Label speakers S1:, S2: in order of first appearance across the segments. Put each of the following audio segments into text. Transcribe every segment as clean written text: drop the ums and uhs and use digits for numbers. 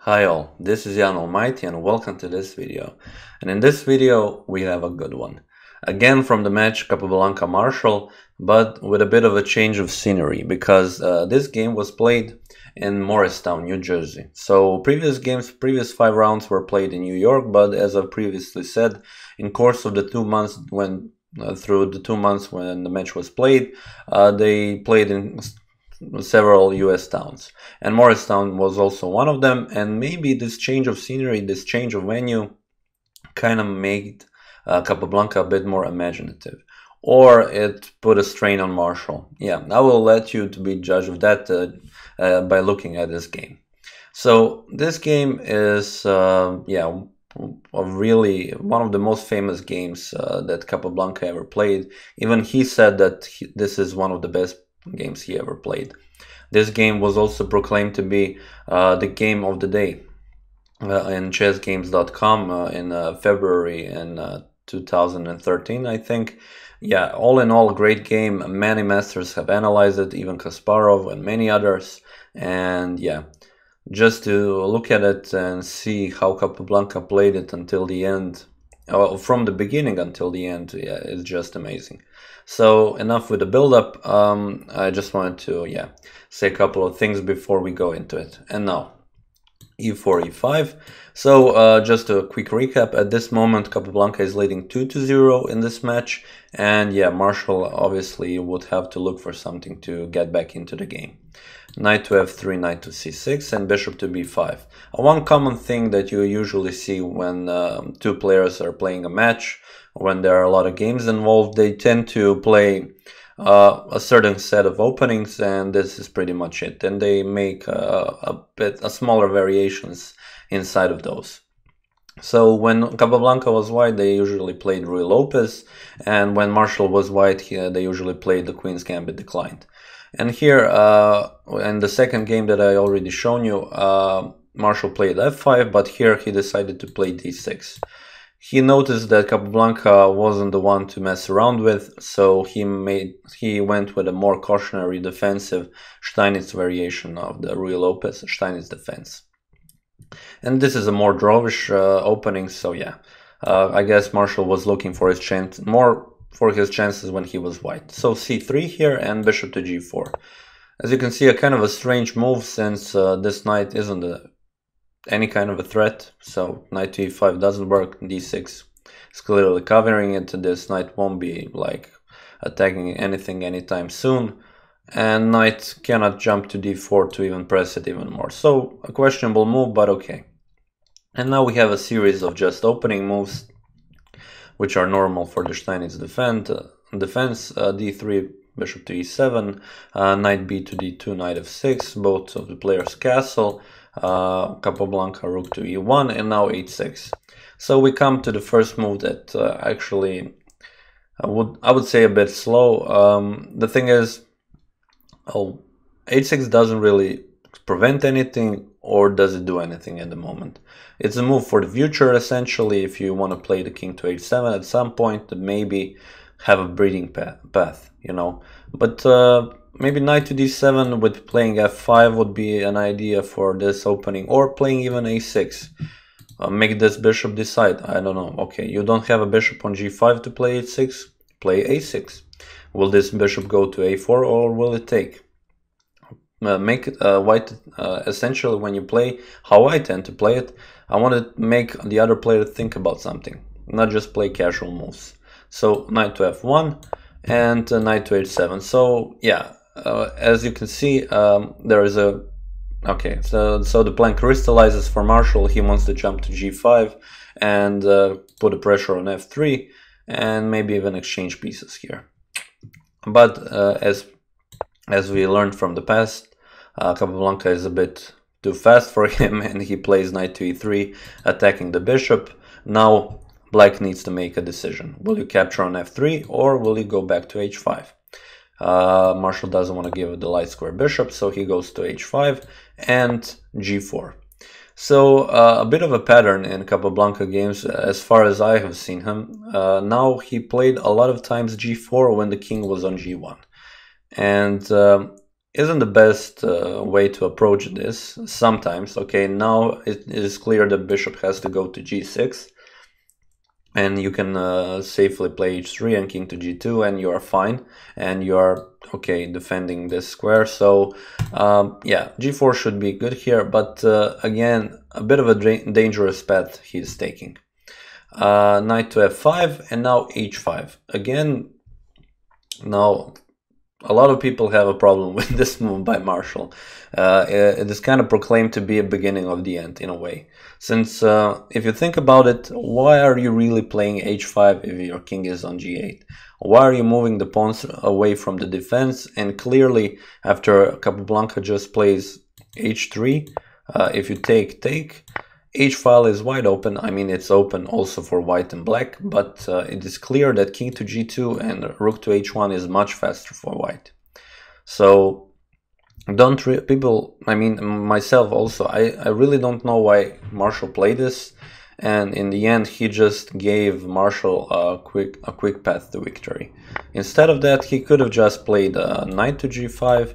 S1: Hi all, this is Allmighty and welcome to this video. And in this video we have a good one. Again from the match Capablanca Marshall, but with a bit of a change of scenery because this game was played in Morristown, New Jersey. So previous 5 rounds were played in New York, but as I previously said, in course of the 2 months when the match was played, they played in several US towns, and Morristown was also one of them. And maybe this change of scenery, this change of venue kind of made Capablanca a bit more imaginative, or it put a strain on Marshall. Yeah, I will let you to be judge of that by looking at this game. So this game is really one of the most famous games that Capablanca ever played. Even he said that this is one of the best games he ever played. This game was also proclaimed to be the game of the day in chessgames.com in February in 2013, I think. Yeah, all in all, great game. Many masters have analyzed it, even Kasparov and many others. And yeah, just to look at it and see how Capablanca played it until the end, from the beginning until the end, yeah, it's just amazing. So enough with the build-up. I just wanted to say a couple of things before we go into it. And now e4, e5. So just a quick recap. At this moment Capablanca is leading 2-0 in this match, and yeah, Marshall obviously would have to look for something to get back into the game. Knight to f3, knight to c6, and bishop to b5. One common thing that you usually see when two players are playing a match, when there are a lot of games involved, they tend to play a certain set of openings, and this is pretty much it. And they make a smaller variations inside of those. So when Capablanca was white, they usually played Raúl Lopez, and when Marshall was white, they usually played the Queen's Gambit declined. And here, in the second game that I already shown you, Marshall played f5, but here he decided to play d6. He noticed that Capablanca wasn't the one to mess around with, so he went with a more cautionary defensive Steinitz variation of the Raúl Lopez Steinitz defense. And this is a more drawish opening, so yeah, I guess Marshall was looking for his chances when he was white. So c3 here and bishop to g4. As you can see, a kind of a strange move, since this knight isn't any kind of a threat. So knight to e5 doesn't work, d6 is clearly covering it. This knight won't be like attacking anything anytime soon, and knight cannot jump to d4 to even press it even more. So a questionable move, but okay. And now we have a series of just opening moves which are normal for the Steinitz defense, d3, bishop to e7, knight b to d2, knight f6, both of the players castle, Capablanca rook to e1, and now h6. So we come to the first move that actually I would say a bit slow. The thing is, h6 doesn't really prevent anything, or does it do anything at the moment? It's a move for the future, essentially. If you want to play the king to h7 at some point, to maybe have a breeding path, you know. But maybe knight to d7 with playing f5 would be an idea for this opening, or playing even a6. Make this bishop decide, I don't know. Okay, you don't have a bishop on g5 to play h6, play a6. Will this bishop go to a4, or will it take? Make it white, essentially when you play, how I tend to play it, I want to make the other player think about something, not just play casual moves. So knight to f1 and knight to h7. So yeah, as you can see, there is a... Okay, so the plan crystallizes for Marshall. He wants to jump to g5 and put a pressure on f3, and maybe even exchange pieces here. But as we learned from the past, Capablanca is a bit too fast for him, and he plays knight to e3, attacking the bishop. Now black needs to make a decision. Will you capture on f3, or will you go back to h5? Marshall doesn't want to give the light square bishop, so he goes to h5 and g4. So a bit of a pattern in Capablanca games, as far as I have seen him. Now he played a lot of times g4 when the king was on g1. And isn't the best way to approach this sometimes. Okay, now it is clear that bishop has to go to g6, and you can safely play h3 and king to g2, and you are fine, and you are okay defending this square. So yeah, g4 should be good here, but again, a bit of a dangerous path he is taking. Knight to f5, and now h5 again. Now a lot of people have a problem with this move by Marshall. It is kind of proclaimed to be a beginning of the end in a way. Since if you think about it, why are you really playing h5 if your king is on g8? Why are you moving the pawns away from the defense? And clearly, after Capablanca just plays h3, if you take, h-file is wide open. I mean, it's open also for white and black, but it is clear that king to g2 and rook to h1 is much faster for white. So people, I mean, myself also, I really don't know why Marshall played this, and in the end he just gave Marshall a quick path to victory. Instead of that, he could have just played knight to g5,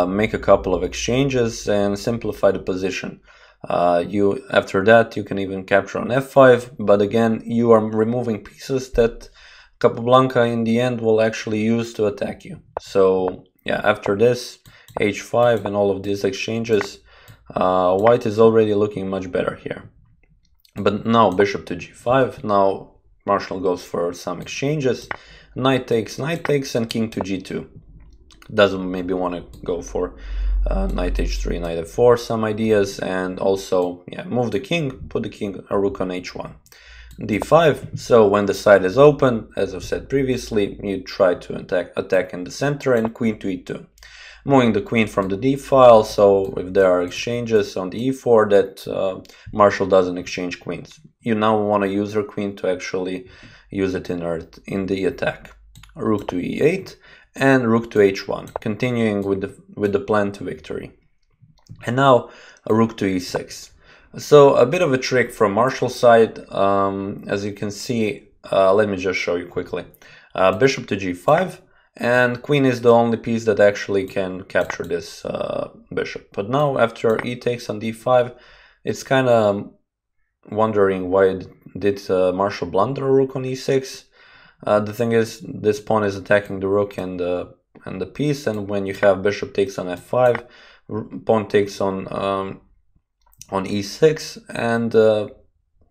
S1: make a couple of exchanges and simplify the position. After that you can even capture on f5, but again you are removing pieces that Capablanca in the end will actually use to attack you. So yeah, after this h5 and all of these exchanges, white is already looking much better here. But now bishop to g5, now Marshall goes for some exchanges, knight takes, and king to g2. Doesn't maybe want to go for knight h3, knight f4, some ideas, and also yeah, move the king, put the king or rook on h1. d5, so when the side is open, as I've said previously, you try to attack in the center, and queen to e2. Moving the queen from the d file, so if there are exchanges on the e4 that Marshall doesn't exchange queens. You now want to use her queen to actually use it in the attack. Rook to e8, and rook to h1, continuing with the plan to victory. And now a rook to e6. So a bit of a trick from Marshall's side, as you can see. Let me just show you quickly. Bishop to g5, and queen is the only piece that actually can capture this bishop. But now after e takes on d5, it's kind of wondering why did Marshall blunder a rook on e6. The thing is, this pawn is attacking the rook and the piece, and when you have bishop takes on f5, pawn takes on e6, and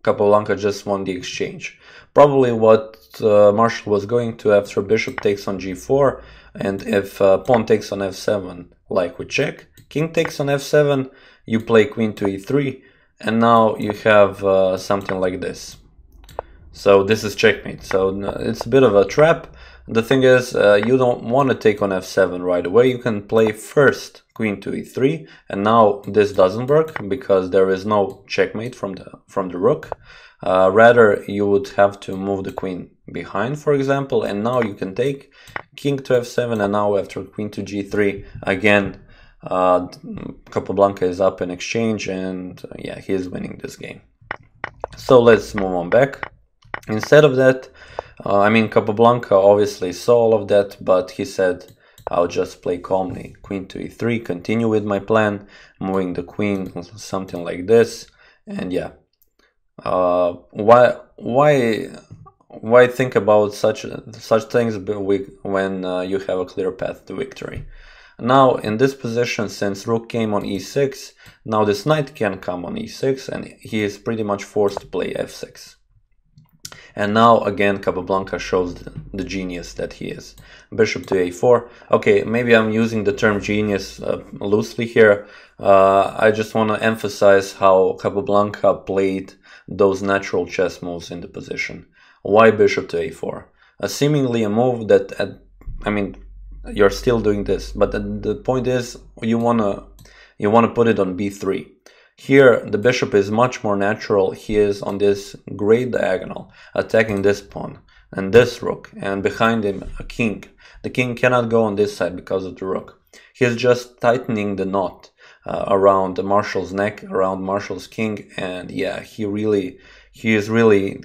S1: Capablanca just won the exchange. Probably what Marshall was going to after bishop takes on g4, and if pawn takes on f7, like we check, king takes on f7, you play queen to e3, and now you have something like this. So this is checkmate. So it's a bit of a trap. The thing is, you don't want to take on f7 right away. You can play first queen to e3, and now this doesn't work because there is no checkmate from the rook. Rather, you would have to move the queen behind, for example, and now you can take king to f7, and now after queen to g3, again, Capablanca is up in exchange, and yeah, he is winning this game. So let's move on back. Instead of that, I mean, Capablanca obviously saw all of that, but he said, I'll just play calmly. Queen to e3, continue with my plan, moving the queen, something like this. And yeah, why think about such things when you have a clear path to victory? Now in this position, since rook came on e6, now this knight can come on e6, and he is pretty much forced to play f6. And now again Capablanca shows the genius that he is. Bishop to a4. Okay, maybe I'm using the term genius loosely here. I just want to emphasize how Capablanca played those natural chess moves in the position. Why bishop to a4? Seemingly a move that, I mean, you're still doing this, but the point is you wanna put it on b3. Here, the bishop is much more natural. He is on this great diagonal, attacking this pawn and this rook, and behind him a king. The king cannot go on this side because of the rook. He is just tightening the knot around Marshall's neck, around Marshall's king, and yeah, he is really,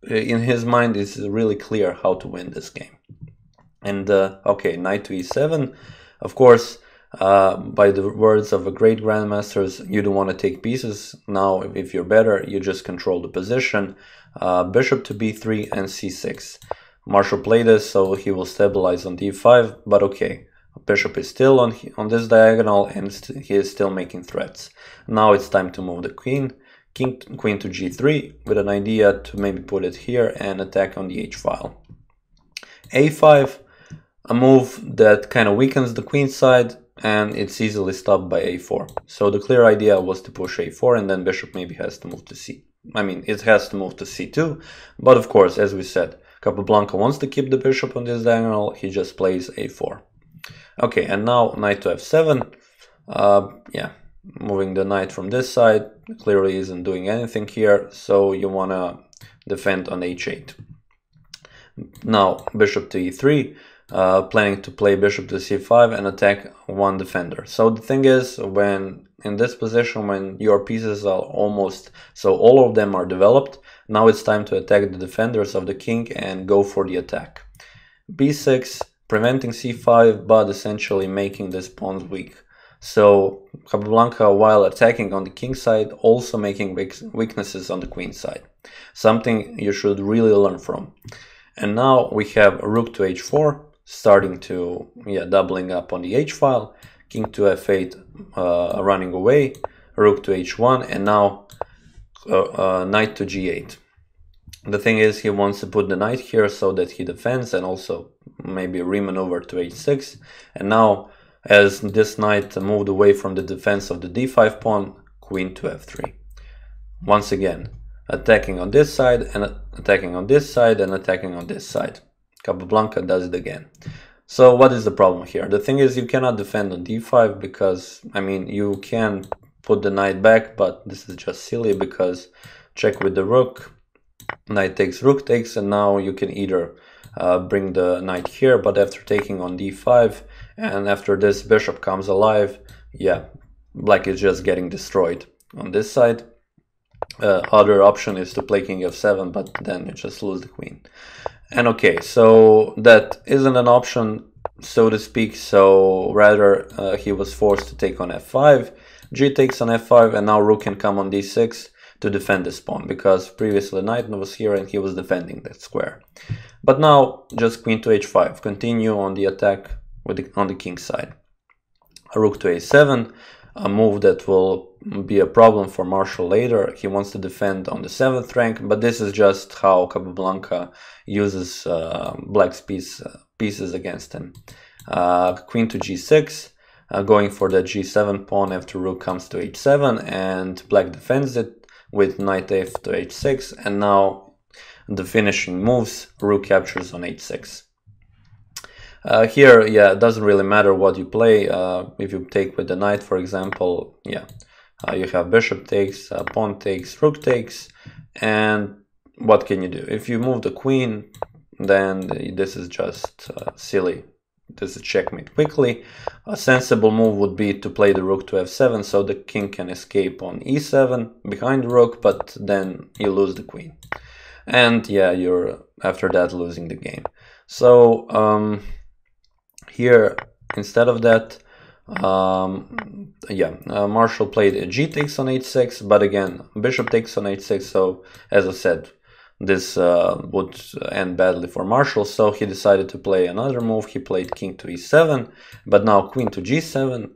S1: in his mind, it's really clear how to win this game. And okay, knight to e7. Of course, By the words of a great grandmasters, you don't want to take pieces. Now, if you're better, you just control the position. Bishop to b3 and c6. Marshall played this, so he will stabilize on d5, but okay. Bishop is still on this diagonal, and he is still making threats. Now it's time to move the queen. Queen to g3, with an idea to maybe put it here and attack on the h-file. a5, a move that kind of weakens the queen side, and it's easily stopped by a4. So the clear idea was to push a4, and then bishop maybe has to move to it has to move to c2, but of course, as we said, Capablanca wants to keep the bishop on this diagonal, he just plays a4. Okay, and now knight to f7. Yeah, moving the knight from this side clearly isn't doing anything here, so you want to defend on h8. Now bishop to e3, planning to play bishop to c5 and attack one defender. So the thing is, when in this position, when your pieces are almost, so all of them are developed, now it's time to attack the defenders of the king and go for the attack. b6, preventing c5, but essentially making these pawns weak. So Capablanca, while attacking on the king side, also making weaknesses on the queen side. Something you should really learn from. And now we have rook to h4, starting to, doubling up on the h-file, king to f8 running away, rook to h1, and now knight to g8. The thing is, he wants to put the knight here so that he defends, and also maybe remaneuver to h6. And now, as this knight moved away from the defense of the d5 pawn, queen to f3. Once again, attacking on this side, and attacking on this side, and attacking on this side. Capablanca does it again. So what is the problem here? The thing is, you cannot defend on d5 because, I mean, you can put the knight back, but this is just silly because check with the rook, knight takes, rook takes, and now you can either bring the knight here, but after taking on d5, and after this bishop comes alive, yeah, black is just getting destroyed on this side. Other option is to play king f7, but then you just lose the queen. And okay, so that isn't an option, so to speak, so rather he was forced to take on f5, g takes on f5, and now rook can come on d6 to defend this pawn, because previously knight was here and he was defending that square. But now just queen to h5, continue on the attack with on the king side. Rook to a7, a move that will be a problem for Marshall later. He wants to defend on the 7th rank, but this is just how Capablanca uses black's pieces against him. Queen to g6, going for the g7 pawn after rook comes to h7, and black defends it with knight f to h6, and now the finishing moves, rook captures on h6. Here, yeah, it doesn't really matter what you play. If you take with the knight, for example, yeah, you have bishop takes, pawn takes, rook takes, and what can you do? If you move the queen, then this is just silly. This is checkmate quickly. A sensible move would be to play the rook to f7, so the king can escape on e7 behind the rook, but then you lose the queen. And yeah, you're after that losing the game. So here, instead of that, Marshall played g takes on h6, but again, bishop takes on h6, so as I said, this would end badly for Marshall, so he decided to play another move. He played king to e7, but now queen to g7,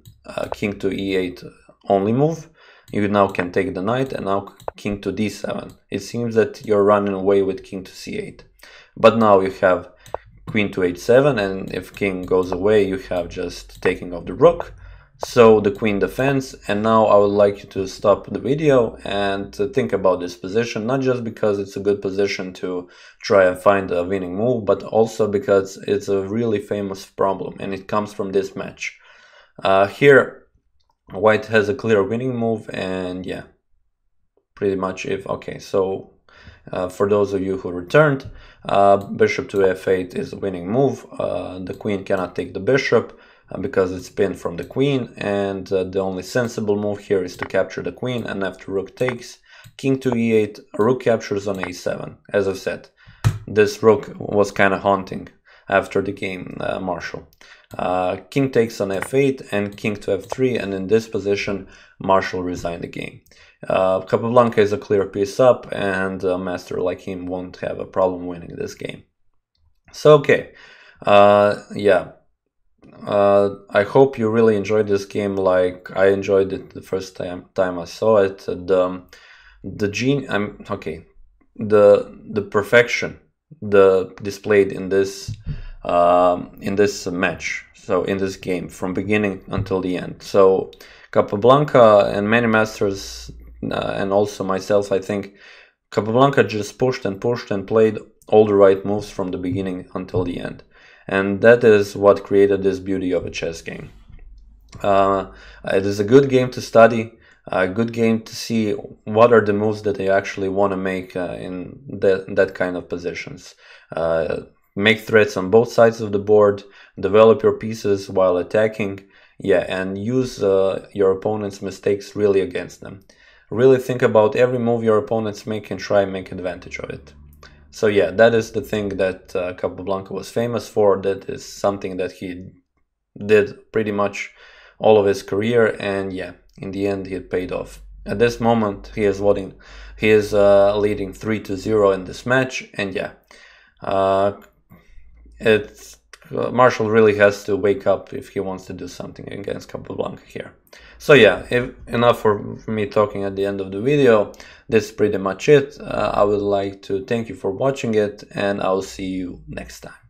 S1: king to e8 only move. You now can take the knight, and now king to d7. It seems that you're running away with king to c8. But now you have queen to h7, and if king goes away, you have just taking off the rook. So the queen defends, and now I would like you to stop the video and to think about this position, not just because it's a good position to try and find a winning move, but also because it's a really famous problem, and it comes from this match. Here, white has a clear winning move, and yeah, pretty much okay, so for those of you who returned, bishop to f8 is a winning move. The queen cannot take the bishop because it's pinned from the queen, and the only sensible move here is to capture the queen, and after rook takes, king to e8, rook captures on a7. As I've said, this rook was kind of haunting after the game, Marshall. King takes on f8 and king to f3, and in this position Marshall resigned the game. Capablanca is a clear piece up, and a master like him won't have a problem winning this game. So okay, yeah, I hope you really enjoyed this game like I enjoyed it the first time I saw it. The perfection displayed in this match, so in this game from beginning until the end. So Capablanca and many masters and also myself, I think Capablanca just pushed and pushed and played all the right moves from the beginning until the end. And that is what created this beauty of a chess game. It is a good game to study, a good game to see what are the moves that they actually want to make in that kind of positions. Make threats on both sides of the board, develop your pieces while attacking, yeah, and use your opponent's mistakes really against them. Really think about every move your opponents make and try and make advantage of it. So yeah, that is the thing that Capablanca was famous for. That is something that he did pretty much all of his career, and yeah, in the end it paid off. At this moment he is leading 3-0 in this match, and yeah, Marshall really has to wake up if he wants to do something against Capablanca here. So yeah, enough for me talking at the end of the video. This is pretty much it. I would like to thank you for watching it, and I'll see you next time.